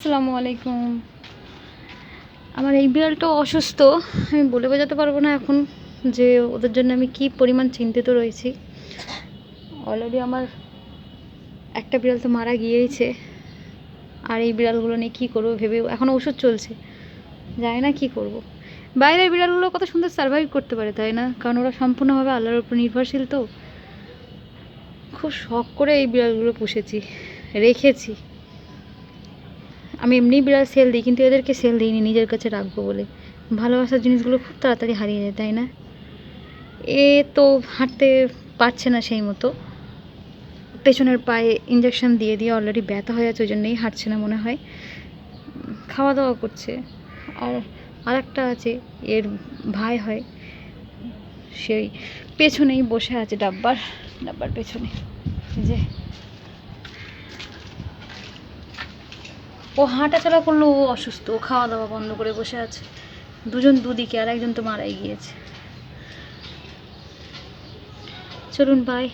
আসসালামু আলাইকুম। আমার এই বিড়ালটাও অসুস্থ। আমি বলে বোঝাতে পারবো না এখন যে ওদের জন্য আমি কী পরিমাণ চিন্তিত রয়েছি। অলরেডি আমার একটা বিড়াল তো মারা গিয়েইছে, আর এই বিড়ালগুলো নিয়ে কী করবো ভেবে এখনও ওষুধ চলছে, জানি না কী করব। বাইরের বিড়ালগুলো কত সুন্দর সার্ভাইভ করতে পারে, তাই না? কারণ ওরা সম্পূর্ণভাবে আল্লাহর উপর নির্ভরশীল। তো খুব শখ করে এই বিড়ালগুলো পুষেছি, রেখেছি। আমি এমনিই বিড়াল সেল দিই, কিন্তু এদেরকে সেল দিইনি, নিজের কাছে রাখবো বলে। ভালোবাসার জিনিসগুলো খুব তাড়াতাড়ি হারিয়ে যায়, তাই না? এ তো হাঁটতে পারছে না সেই মতো, পেছনের পায়ে ইঞ্জেকশন দিয়ে দিয়ে অলরেডি ব্যথা হয়ে যাচ্ছে, ওই জন্যই হাঁটছে না মনে হয়। খাওয়া দাওয়া করছে। আর আরেকটা আছে, এর ভাই হয়, সেই পেছনেই বসে আছে ডাব্বার পেছনে। যে ও হাঁটাচলা করলেও ও অসুস্থ, ও খাওয়া দাওয়া বন্ধ করে বসে আছে। দুজন দুদিকে, আর একজন তো মারাই গিয়েছে। চলুন বাই।